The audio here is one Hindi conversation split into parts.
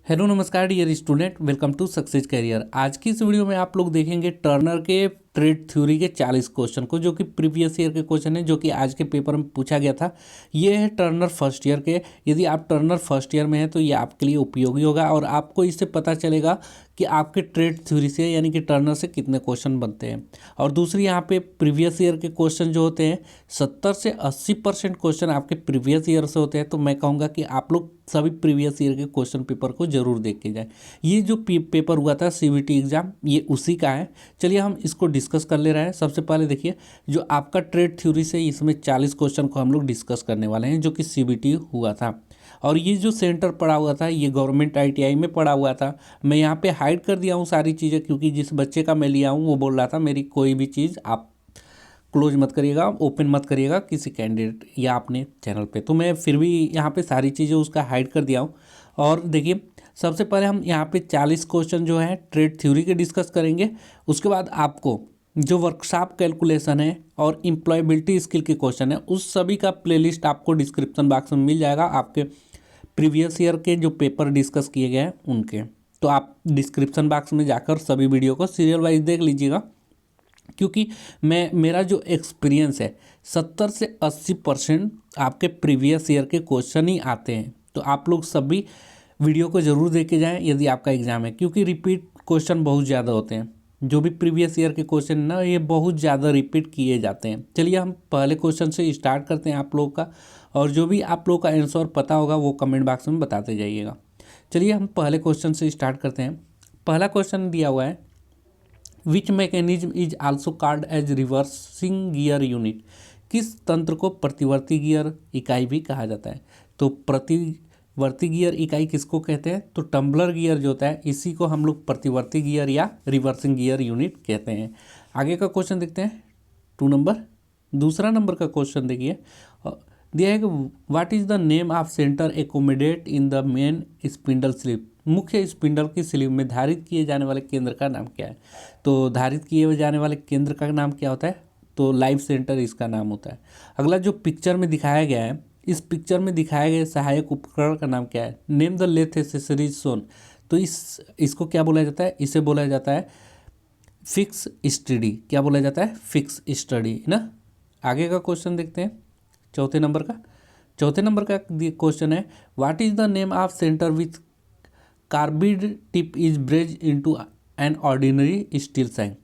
हेलो नमस्कार dear student, welcome to Success Career. आज की इस वीडियो में आप लोग देखेंगे टर्नर के ट्रेड थ्योरी के 40 क्वेश्चन को, जो कि प्रीवियस ईयर के क्वेश्चन है, जो कि आज के पेपर में पूछा गया था। ये है टर्नर फर्स्ट ईयर के। यदि आप टर्नर फर्स्ट ईयर में हैं तो ये आपके लिए उपयोगी होगा और आपको इससे पता चलेगा कि आपके ट्रेड थ्योरी से यानी कि टर्नर से कितने क्वेश्चन बनते हैं। और दूसरी यहाँ पे प्रीवियस ईयर के क्वेश्चन जो होते हैं 70 से 80% क्वेश्चन आपके प्रीवियस ईयर से होते हैं। तो मैं कहूँगा कि आप लोग सभी प्रीवियस ईयर के क्वेश्चन पेपर को जरूर देख के जाएं। ये जो पेपर हुआ था सीबीटी एग्जाम, ये उसी का है। चलिए हम इसको डिस्कस कर ले रहे हैं। सबसे पहले देखिए, जो आपका ट्रेड थ्योरी से इसमें 40 क्वेश्चन को हम लोग डिस्कस करने वाले हैं, जो कि सीबीटी हुआ था। और ये जो सेंटर पड़ा हुआ था ये गवर्नमेंट आईटीआई में पड़ा हुआ था। मैं यहाँ पे हाइड कर दिया हूँ सारी चीज़ें, क्योंकि जिस बच्चे का मैं लिया हूँ वो बोल रहा था मेरी कोई भी चीज़ आप क्लोज मत करिएगा, ओपन मत करिएगा किसी कैंडिडेट या अपने चैनल पे। तो मैं फिर भी यहाँ पे सारी चीज़ें उसका हाइड कर दिया हूँ। और देखिए, सबसे पहले हम यहाँ पे 40 क्वेश्चन जो है ट्रेड थ्योरी के डिस्कस करेंगे। उसके बाद आपको जो वर्कशॉप कैलकुलेशन है और एम्प्लॉयबिलिटी स्किल के क्वेश्चन है, उस सभी का प्लेलिस्ट आपको डिस्क्रिप्शन बॉक्स में मिल जाएगा, आपके प्रीवियस ईयर के जो पेपर डिस्कस किए गए हैं उनके। तो आप डिस्क्रिप्शन बॉक्स में जाकर सभी वीडियो को सीरियल वाइज देख लीजिएगा, क्योंकि मेरा जो एक्सपीरियंस है 70 से 80% आपके प्रीवियस ईयर के क्वेश्चन ही आते हैं। तो आप लोग सभी वीडियो को ज़रूर देख के जाएँ यदि आपका एग्ज़ाम है, क्योंकि रिपीट क्वेश्चन बहुत ज़्यादा होते हैं। जो भी प्रीवियस ईयर के क्वेश्चन ना, ये बहुत ज़्यादा रिपीट किए जाते हैं। चलिए हम पहले क्वेश्चन से स्टार्ट करते हैं आप लोग का, और जो भी आप लोग का आंसर पता होगा वो कमेंट बॉक्स में बताते जाइएगा। चलिए हम पहले क्वेश्चन से स्टार्ट करते हैं। पहला क्वेश्चन दिया हुआ है, which mechanism is also called as reversing gear unit. किस तंत्र को प्रतिवर्ती गियर इकाई भी कहा जाता है? तो प्रतिवर्ती गियर इकाई किसको कहते हैं? तो टम्बलर गियर जो होता है इसी को हम लोग प्रतिवर्ती गियर या रिवर्सिंग गियर यूनिट कहते हैं। आगे का क्वेश्चन देखते हैं, 2 नंबर। दूसरा नंबर का क्वेश्चन देखिए, दिया है कि what is the name of centre accommodate in the main spindle sleeve. मुख्य स्पिंडल की स्लीव में धारित किए जाने वाले केंद्र का नाम क्या है? तो धारित किए जाने वाले केंद्र का नाम क्या होता है? तो लाइव सेंटर इसका नाम होता है। अगला जो पिक्चर में दिखाया गया है, इस पिक्चर में दिखाए गए सहायक उपकरण का नाम क्या है? Name the lathe accessories shown. तो इसको क्या बोला जाता है? इसे बोला जाता है फिक्स स्टडी। क्या बोला जाता है? फिक्स स्टडी ना। आगे का क्वेश्चन देखते हैं, चौथे नंबर का क्वेश्चन है, what is the name of center with carbide tip is braze into an ordinary steel shank.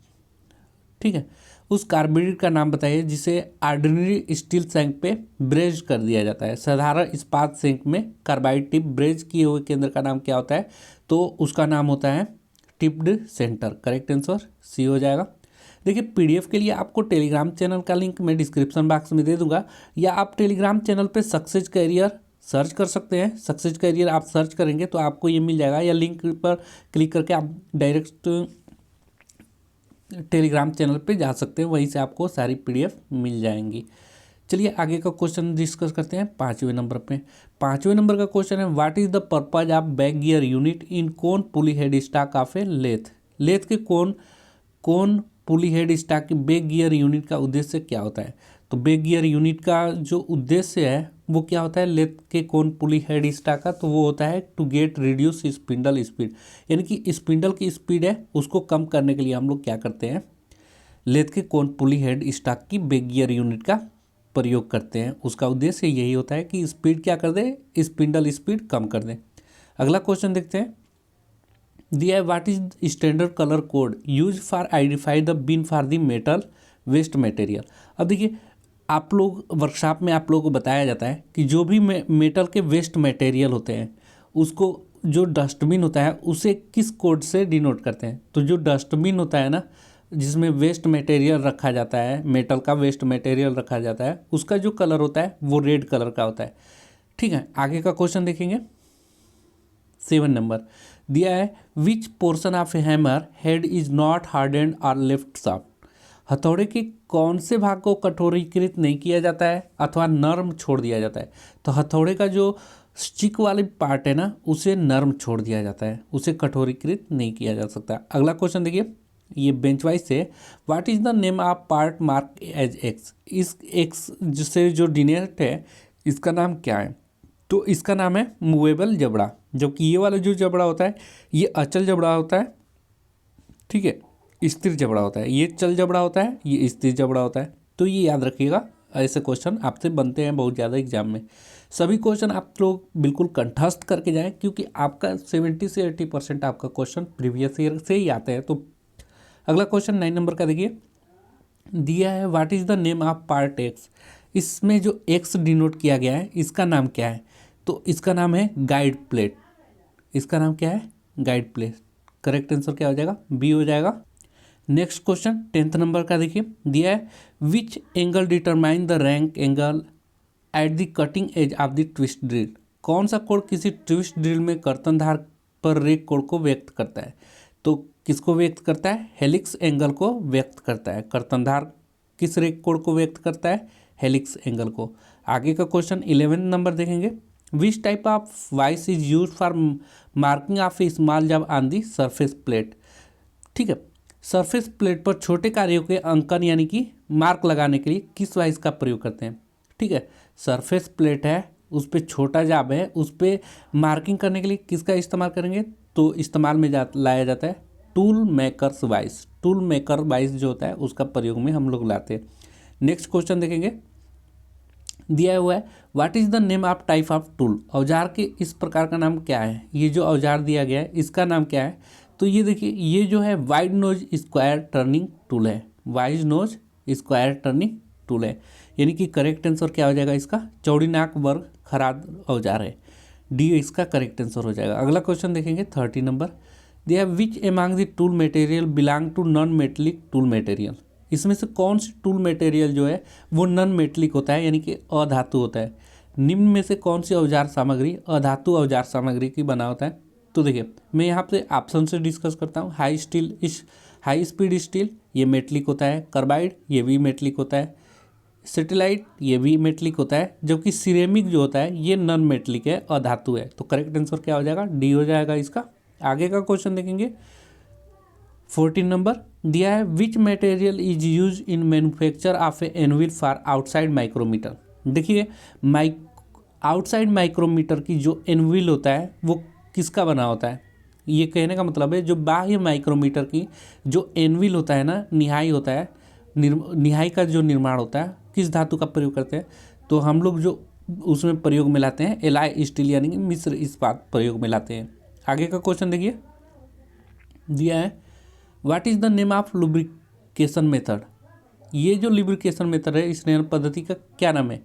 ठीक है, उस कार्बिड का नाम बताइए जिसे ऑर्डिनरी स्टील सैंक पे ब्रेज कर दिया जाता है। साधारण इस्पात सैंक में कार्बाइड टिप ब्रेज किए हुए केंद्र का नाम क्या होता है? तो उसका नाम होता है tipped centre. Correct answer C हो जाएगा। देखिए, पीडीएफ के लिए आपको टेलीग्राम चैनल का लिंक मैं डिस्क्रिप्शन बॉक्स में दे दूंगा, या आप टेलीग्राम चैनल पे सक्सेस करियर सर्च कर सकते हैं। सक्सेस करियर आप सर्च करेंगे तो आपको ये मिल जाएगा, या लिंक पर क्लिक करके आप डायरेक्ट टेलीग्राम चैनल पे जा सकते हैं, वहीं से आपको सारी पीडीएफ मिल जाएंगी। चलिए आगे का क्वेश्चन डिस्कस करते हैं 5वें नंबर पे। 5वें नंबर का क्वेश्चन है, what is the purpose of back gear unit in cone pulley head stock of a lathe. Lathe के कौन पुली हेड स्टॉक की बैक गियर यूनिट का उद्देश्य क्या होता है? तो बैक गियर यूनिट का जो उद्देश्य है वो क्या होता है लेथ के कौन पुली हेड स्टॉक का? तो वो होता है to get reduce spindle speed, यानी कि स्पिंडल की स्पीड है उसको कम करने के लिए हम लोग क्या करते हैं, लेथ के कौन पुली हेड स्टॉक की बैक गियर यूनिट का प्रयोग करते हैं। उसका उद्देश्य यही होता है कि स्पीड क्या कर दे, स्पिंडल स्पीड कम कर दे। अगला क्वेश्चन देखते हैं, दिया है what is standard colour code use for identify the bin for the metal waste material. अब देखिए, आप लोग वर्कशॉप में आप लोगों को बताया जाता है कि जो भी मेटल के वेस्ट मटेरियल होते हैं उसको, जो डस्टबिन होता है उसे किस कोड से डिनोट करते हैं। तो जो डस्टबिन होता है ना, जिसमें वेस्ट मटेरियल रखा जाता है, मेटल का वेस्ट मटेरियल रखा जाता है, उसका जो कलर होता है वो रेड कलर का होता है। ठीक है, आगे का क्वेश्चन देखेंगे, 7 नंबर दिया है, which portion of a hammer head is not hardened और लेफ्ट शाफ्ट। हथौड़े के कौन से भाग को कठोरीकृत नहीं किया जाता है अथवा नर्म छोड़ दिया जाता है? तो हथौड़े का जो स्टिक वाली पार्ट है ना, उसे नर्म छोड़ दिया जाता है, उसे कठोरीकृत नहीं किया जा सकता। अगला क्वेश्चन देखिए, ये बेंच वाइज से, what is the name of part mark as X. इस एक्स जिससे जो डिनोट है इसका नाम क्या है? तो इसका नाम है मूवेबल जबड़ा। जबकि ये वाला जो जबड़ा होता है ये अचल जबड़ा होता है, ठीक है, स्थिर जबड़ा होता है। ये चल जबड़ा होता है, ये स्थिर जबड़ा होता है। तो ये याद रखिएगा, ऐसे क्वेश्चन आपसे बनते हैं बहुत ज़्यादा एग्जाम में। सभी क्वेश्चन आप लोग बिल्कुल कंठस्थ करके जाएं, क्योंकि आपका 70 से 80% आपका क्वेश्चन प्रीवियस ईयर से ही आते हैं। तो अगला क्वेश्चन 9 नंबर का देखिए, दिया है what is the name of part x. इसमें जो एक्स डिनोट किया गया है इसका नाम क्या है? तो इसका नाम है गाइड प्लेट। इसका नाम क्या है? Guide plate. करेक्ट आंसर क्या हो जाएगा? बी हो जाएगा। नेक्स्ट क्वेश्चन 10th नंबर का देखिए, दिया है which angle determine the rank angle at the cutting edge of the twist drill. कौन सा कोण किसी ट्विस्ट ड्रिल में कर्तनधार पर रेक कोण को व्यक्त करता है? तो किसको व्यक्त करता है? हेलिक्स एंगल को व्यक्त करता है। कर्तनधार किस रेक कोण को व्यक्त करता है? हेलिक्स एंगल को। आगे का क्वेश्चन 11 नंबर देखेंगे, विच type of vice is use for marking of A small job on the surface plate. ठीक है, सरफेस प्लेट पर छोटे कार्यों के अंकन यानी कि मार्क लगाने के लिए किस वाइस का प्रयोग करते हैं? ठीक है, सरफेस प्लेट है, उस पर छोटा जाब है, उस पर मार्किंग करने के लिए किसका इस्तेमाल करेंगे? तो इस्तेमाल में लाया जाता है tool makers vice. Tool maker vice जो होता है उसका प्रयोग में हम लोग लाते हैं। नेक्स्ट क्वेश्चन देखेंगे, दिया हुआ है what is the name of type of tool. औजार के इस प्रकार का नाम क्या है? ये जो औजार दिया गया है इसका नाम क्या है? तो ये देखिए, ये जो है wide nose square turning tool है। Wide nose square turning tool है, यानी कि करेक्ट आंसर क्या हो जाएगा इसका? चौड़ी नाक वर्ग खराद औजार है। डी इसका करेक्ट आंसर हो जाएगा। अगला क्वेश्चन देखेंगे 30 नंबर, दिया which among the tool material belong to non metallic tool material. इसमें से कौन सी टूल मटेरियल जो है वो नॉन मेटेलिक होता है, यानी कि अधातु होता है। निम्न में से कौन सी औजार सामग्री अधातु औजार सामग्री की बना होता है? तो देखिए, मैं यहाँ पे ऑप्शन से डिस्कस करता हूँ। हाई स्पीड स्टील ये मेटलिक होता है। कार्बाइड ये भी मेटलिक होता है। सेटेलाइट ये भी मेटलिक होता है। जबकि सिरेमिक जो होता है ये नॉन मेटलिक है, अधातु है। तो करेक्ट आंसर क्या हो जाएगा? डी हो जाएगा इसका। आगे का क्वेश्चन देखेंगे 14 नंबर, दिया है which material is use in manufacture of a anvil for outside micrometer. देखिए, आउटसाइड माइक्रोमीटर की जो एनविल होता है वो किसका बना होता है? ये कहने का मतलब है जो बाह्य माइक्रोमीटर की जो एनविल होता है ना, निहाई होता है, निहाई का जो निर्माण होता है किस धातु का प्रयोग करते हैं? तो हम लोग जो उसमें प्रयोग में लाते हैं एलॉय स्टील यानी कि मिश्र इस्पात प्रयोग में लाते हैं। आगे का क्वेश्चन देखिए, दिया है what is the name of lubrication method. ये जो लुब्रिकेशन मेथड है इस नयन पद्धति का क्या नाम है?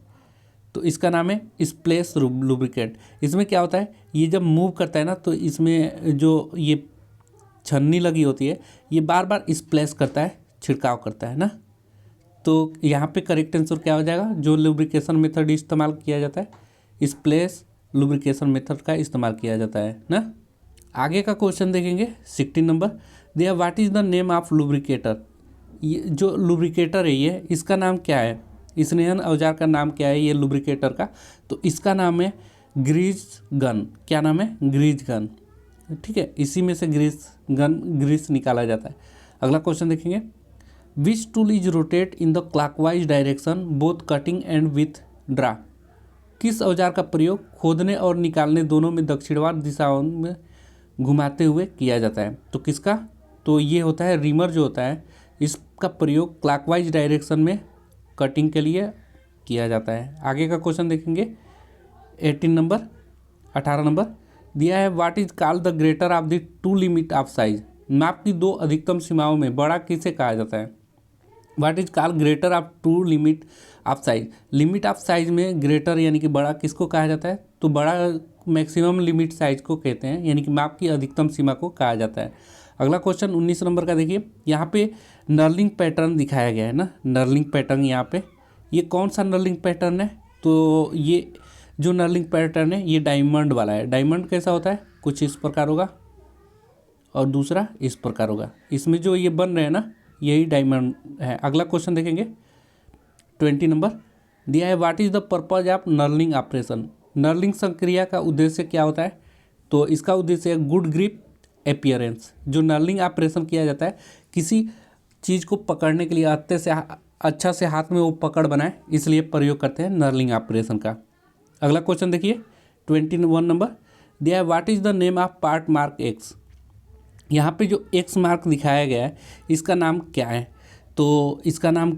तो इसका नाम है स्प्लेश लुब्रिकेट। इसमें क्या होता है, ये जब मूव करता है ना तो इसमें जो ये छन्नी लगी होती है ये बार बार स्प्लेश करता है, छिड़काव करता है ना। तो यहाँ पे करेक्ट आंसर क्या हो जाएगा? जो लुब्रिकेशन मेथड इस्तेमाल किया जाता है स्प्लेश लुब्रिकेशन मेथड का इस्तेमाल किया जाता है ना। आगे का क्वेश्चन देखेंगे 16 नंबर, दिया what is the name of lubricator. ये जो लुब्रिकेटर है ये इसका नाम क्या है? इस नयन औजार का नाम क्या है ये लुब्रिकेटर का? तो इसका नाम है ग्रीज गन। क्या नाम है? Grease gun. ठीक है, इसी में से ग्रीस निकाला जाता है। अगला क्वेश्चन देखेंगे, which tool is rotate in the clockwise direction both cutting and with draw. किस औजार का प्रयोग खोदने और निकालने दोनों में दक्षिणवार दिशाओं में घुमाते हुए किया जाता है? तो किसका? तो ये होता है रीमर जो होता है, इसका प्रयोग क्लॉकवाइज डायरेक्शन में कटिंग के लिए किया जाता है। आगे का क्वेश्चन देखेंगे 18 नंबर, दिया है what is called the greater of the two limit of size. माप की दो अधिकतम सीमाओं में बड़ा किसे कहा जाता है? What is called greater of two limit of size. Limit of size में ग्रेटर यानी कि बड़ा किसको कहा जाता है? तो बड़ा मैक्सिमम लिमिट साइज को कहते हैं, यानी कि माप की अधिकतम सीमा को कहा जाता है। अगला क्वेश्चन 19 नंबर का देखिए, यहाँ पे नर्लिंग पैटर्न दिखाया गया है ना। नर्लिंग पैटर्न यहाँ पे ये कौन सा नर्लिंग पैटर्न है? तो ये जो नर्लिंग पैटर्न है ये डायमंड वाला है। डायमंड कैसा होता है? कुछ इस प्रकार होगा और दूसरा इस प्रकार होगा। इसमें जो ये बन रहे हैं ना यही डायमंड है। अगला क्वेश्चन देखेंगे 20 नंबर, दिया है what is the purpose of knurling operation. Knurling संक्रिया का उद्देश्य क्या होता है? तो इसका उद्देश्य है गुड ग्रिप अपीयरेंस। जो नर्लिंग ऑपरेशन किया जाता है किसी चीज़ को पकड़ने के लिए अच्छा से हाथ में वो पकड़ बनाए, इसलिए प्रयोग करते हैं नर्लिंग ऑपरेशन का। अगला क्वेश्चन देखिए 21 नंबर, दिया है what is the name of part mark x. यहाँ पे जो एक्स मार्क दिखाया गया है इसका नाम क्या है, तो इसका नाम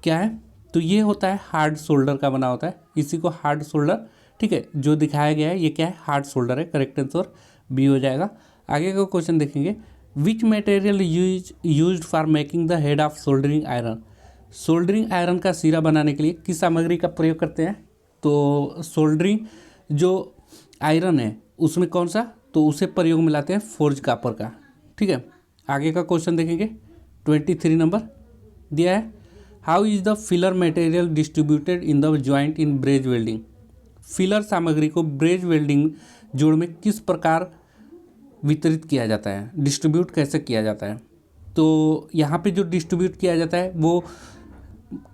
क्या है, तो ये होता है हार्ड शोल्डर का बना होता है, इसी को हार्ड शोल्डर, ठीक है, जो दिखाया गया है ये क्या है, हार्ड शोल्डर है। करेक्ट आंसर बी हो जाएगा। आगे का क्वेश्चन देखेंगे, which material used for making the head of soldering iron. Soldering iron का सिरा बनाने के लिए किस सामग्री का प्रयोग करते हैं, तो सोल्डरिंग जो आयरन है उसमें कौन सा, तो उसे प्रयोग में लाते हैं फोर्ज कापर का, ठीक है। आगे का क्वेश्चन देखेंगे 23 नंबर दिया है, how is the filler material distributed in the joint in ब्रेज welding. Filler सामग्री को ब्रेज वेल्डिंग जोड़ में किस प्रकार वितरित किया जाता है, डिस्ट्रीब्यूट कैसे किया जाता है, तो यहाँ पे जो डिस्ट्रीब्यूट किया जाता है वो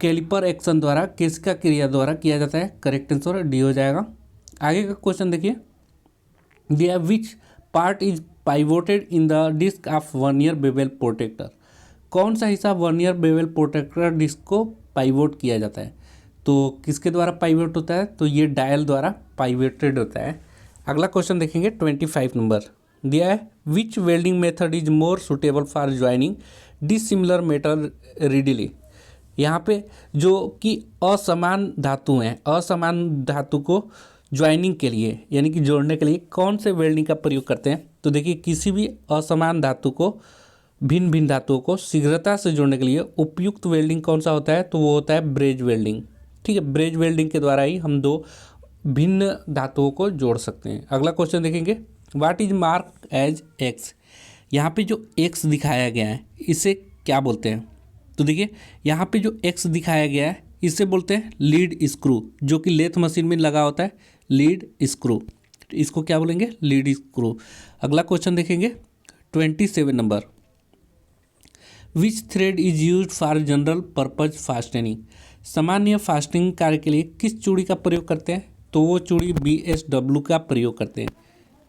कैलिपर एक्शन द्वारा, केशिका क्रिया द्वारा किया जाता है। करेक्ट आंसर डी हो जाएगा। आगे का क्वेश्चन देखिए, दिया which part is pivoted in the disc of vernier bevel protractor. कौन सा हिस्सा वर्नियर बेवल प्रोटेक्टर डिस्क को पाइवोट किया जाता है, तो किसके द्वारा पाइवोट होता है, तो ये डायल द्वारा पाइवोटेड होता है। अगला क्वेश्चन देखेंगे 25 नंबर दिया है, which welding method is more suitable for joining dissimilar metal readily. यहाँ पे जो कि असमान धातु हैं, असमान धातु को ज्वाइनिंग के लिए यानी कि जोड़ने के लिए कौन से वेल्डिंग का प्रयोग करते हैं, तो देखिए किसी भी असमान धातु को भिन्न भिन्न धातुओं को शीघ्रता से जोड़ने के लिए उपयुक्त वेल्डिंग कौन सा होता है, तो वो होता है ब्रेज वेल्डिंग, ठीक है। ब्रेज वेल्डिंग के द्वारा ही हम दो भिन्न धातुओं को जोड़ सकते हैं। अगला क्वेश्चन देखेंगे, what is mark as X. यहाँ पे जो एक्स दिखाया गया है इसे क्या बोलते हैं, तो देखिए यहाँ पे जो एक्स दिखाया गया है इसे बोलते हैं लीड स्क्रू, जो कि लेथ मशीन में लगा होता है, लीड स्क्रू, इसको क्या बोलेंगे, लीड स्क्रू। अगला क्वेश्चन देखेंगे 27 number, which thread is use for general purpose fastening. सामान्य फास्टनिंग कार्य के लिए किस चूड़ी का प्रयोग करते हैं, तो वो चूड़ी BSW का प्रयोग करते हैं,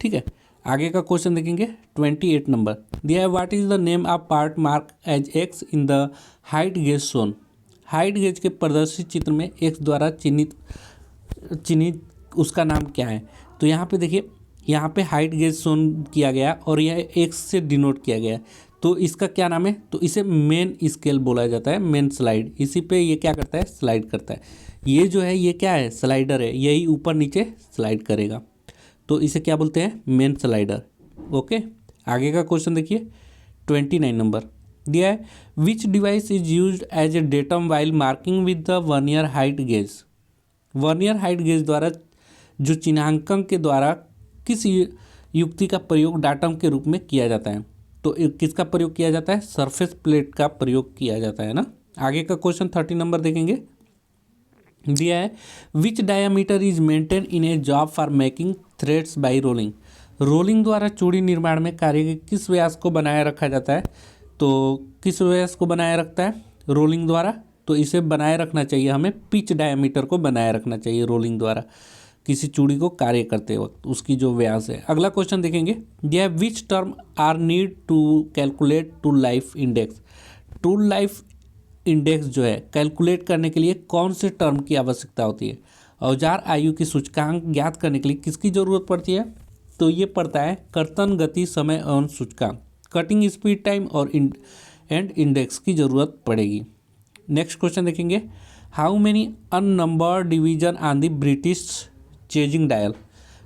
ठीक है। आगे का क्वेश्चन देखेंगे 28 नंबर दिया है, what is the name of part mark as X in the height gauge shown. Height gauge के प्रदर्शित चित्र में एक्स द्वारा चिन्हित उसका नाम क्या है, तो यहाँ पे देखिए यहाँ पे हाइट गेज शोन किया गया और यह एक्स से डिनोट किया गया है, तो इसका क्या नाम है, तो इसे मेन स्केल बोला जाता है, मेन स्लाइड, इसी पे ये क्या करता है, स्लाइड करता है। ये जो है ये क्या है, स्लाइडर है, यही ऊपर नीचे स्लाइड करेगा, तो इसे क्या बोलते हैं, मेन स्लाइडर। ओके, आगे का क्वेश्चन देखिए 29 नंबर दिया है, which device is used as a datum while marking with the vernier height gauge. Vernier height gauge द्वारा जो चिन्हांकन के द्वारा किस युक्ति का प्रयोग डाटम के रूप में किया जाता है, तो किसका प्रयोग किया जाता है, सरफेस प्लेट का प्रयोग किया जाता है ना। आगे का क्वेश्चन 30 नंबर देखेंगे, दिया है which diameter is maintain in a job for making threads by rolling. Rolling द्वारा चूड़ी निर्माण में कार्य के किस व्यास को बनाए रखा जाता है, तो किस व्यास को बनाए रखता है रोलिंग द्वारा, तो इसे बनाए रखना चाहिए हमें, पिच डायमीटर को बनाए रखना चाहिए रोलिंग द्वारा किसी चूड़ी को कार्य करते वक्त, उसकी जो व्यास है। अगला क्वेश्चन देखेंगे, दिया which term are need to calculate tool life index. Tool life index जो है कैलकुलेट करने के लिए कौन से टर्म की आवश्यकता होती है। औजार आयु की सूचकांक ज्ञात करने के लिए किसकी ज़रूरत पड़ती है, तो ये पड़ता है कर्तन गति समय एवं सूचकांक, कटिंग स्पीड टाइम और एंड इंडेक्स की ज़रूरत पड़ेगी। नेक्स्ट क्वेश्चन देखेंगे, how many unnumbered division on the British chasing dial.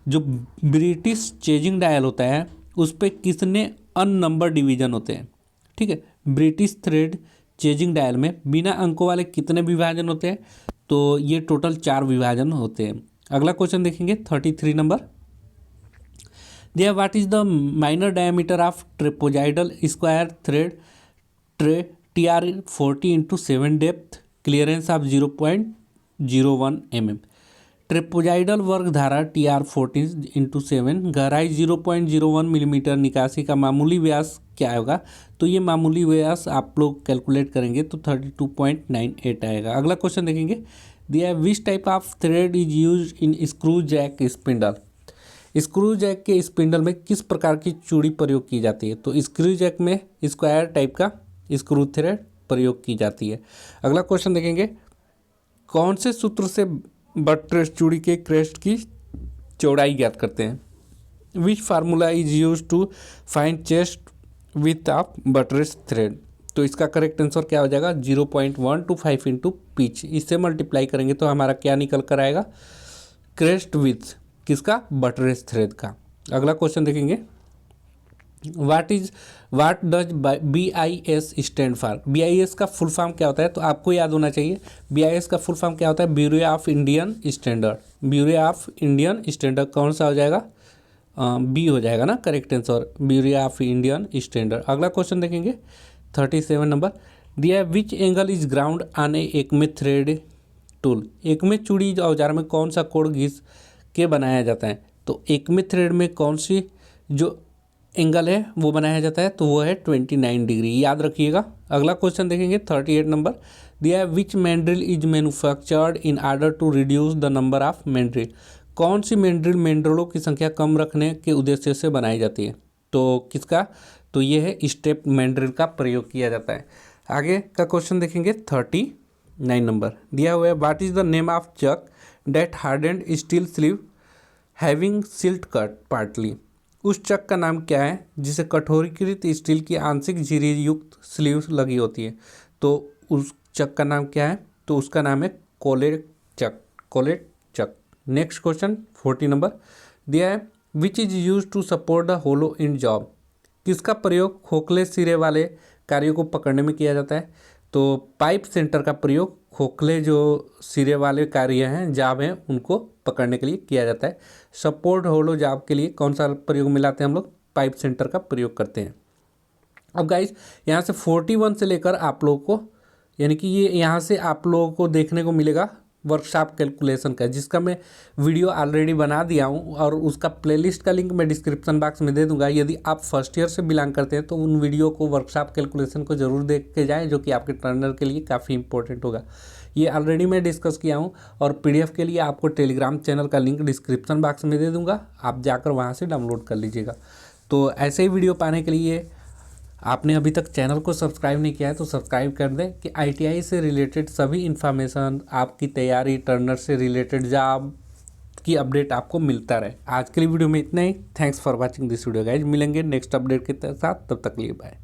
जो ब्रिटिश चेजिंग डायल होता है उस पर कितने अननंबर डिवीजन होते हैं, ठीक है। ब्रिटिश थ्रेड चेजिंग डायल में बिना अंकों वाले कितने विभाजन होते हैं, तो ये टोटल 4 विभाजन होते हैं। अगला क्वेश्चन देखेंगे 33 नंबर दिया, what is the minor diameter of trapezoidal square thread TR40 × 7 depth clearance of 0.01 mm। Trapezoidal वर्ग धारा TR40 × 7 गहराई 0.01 मिलीमीटर, निकासी का मामूली व्यास क्या होगा, तो ये मामूली व्यास आप लोग कैलकुलेट करेंगे तो 32.98 आएगा। अगला क्वेश्चन देखेंगे, दिया which type of thread is use in screw jack spindle. Screw jack के स्पिंडल में किस प्रकार की चूड़ी प्रयोग की जाती है, तो स्क्रू जैक में स्क्वायर टाइप का स्क्रू थ्रेड प्रयोग की जाती है। अगला क्वेश्चन देखेंगे, कौन से सूत्र से बट्रेस चूड़ी के क्रेस्ट की चौड़ाई ज्ञात करते हैं। Which formula is use to find crest width of buttress thread. तो इसका करेक्ट आंसर क्या हो जाएगा 0.125 इंटू पिच। इससे मल्टीप्लाई करेंगे तो हमारा क्या निकल कर आएगा क्रेस्ट विथ किसका बटरेस थ्रेड का। अगला क्वेश्चन देखेंगे what does BIS stand for. BIS का फुल फॉर्म क्या होता है तो आपको याद होना चाहिए। BIS का फुल फॉर्म क्या होता है bureau of Indian standard. Bureau of Indian standard कौन सा हो जाएगा बी हो जाएगा ना correct answer bureau of Indian standard. अगला क्वेश्चन देखेंगे 37 नंबर दिया which angle is ground on a acme thread tool. एकमे चूड़ी औजार में कौन सा कोण घिस के बनाया जाता है। तो एकमे थ्रेड में कौन सी जो एंगल है वो बनाया जाता है तो वो है 29 डिग्री, याद रखिएगा। अगला क्वेश्चन देखेंगे 38 नंबर दिया which mandrel is manufactured in order to reduce the number of mandrel. कौन सी मैंड्रिलों की संख्या कम रखने के उद्देश्य से बनाई जाती है तो किसका तो ये है स्टेप मैंड्रिल का प्रयोग किया जाता है। आगे का क्वेश्चन देखेंगे 39 नंबर दिया हुआ है what is the name of chuck that hardened steel sleeve having slit cut partly. उस चक का नाम क्या है जिसे कठोरीकृत स्टील की आंशिक झिरी युक्त स्लीव लगी होती है। तो उस चक का नाम क्या है तो उसका नाम है कोलेट चक। नेक्स्ट क्वेश्चन 40 नंबर दिया है which is use to support the hollow in job. किसका प्रयोग खोखले सिरे वाले कार्यों को पकड़ने में किया जाता है तो पाइप सेंटर का प्रयोग खोखले जो सिरे वाले कार्य हैं जाब हैं उनको पकड़ने के लिए किया जाता है। सपोर्ट होलो जाब के लिए कौन सा प्रयोग में लाते हैं हम लोग पाइप सेंटर का प्रयोग करते हैं। अब गाइस यहाँ से 41 से लेकर आप लोगों को यानी कि ये यहाँ से आप लोगों को देखने को मिलेगा वर्कशॉप कैलकुलेशन का जिसका मैं वीडियो ऑलरेडी बना दिया हूँ और उसका प्लेलिस्ट का लिंक मैं डिस्क्रिप्शन बॉक्स में दे दूंगा। यदि आप फर्स्ट ईयर से बिलोंग करते हैं तो उन वीडियो को वर्कशॉप कैलकुलेशन को जरूर देख के जाएं जो कि आपके टर्नर के लिए काफ़ी इंपॉर्टेंट होगा। ये ऑलरेडी मैं डिस्कस किया हूँ और PDF के लिए आपको टेलीग्राम चैनल का लिंक डिस्क्रिप्शन बॉक्स में दे दूँगा, आप जाकर वहाँ से डाउनलोड कर लीजिएगा। तो ऐसे ही वीडियो पाने के लिए आपने अभी तक चैनल को सब्सक्राइब नहीं किया है तो सब्सक्राइब कर दें कि ITI से रिलेटेड सभी इन्फॉर्मेशन आपकी तैयारी टर्नर से रिलेटेड जॉब की अपडेट आपको मिलता रहे। आज के लिए वीडियो में इतना ही। Thanks for watching this video guys. मिलेंगे नेक्स्ट अपडेट के साथ, तब तक लिए बाय।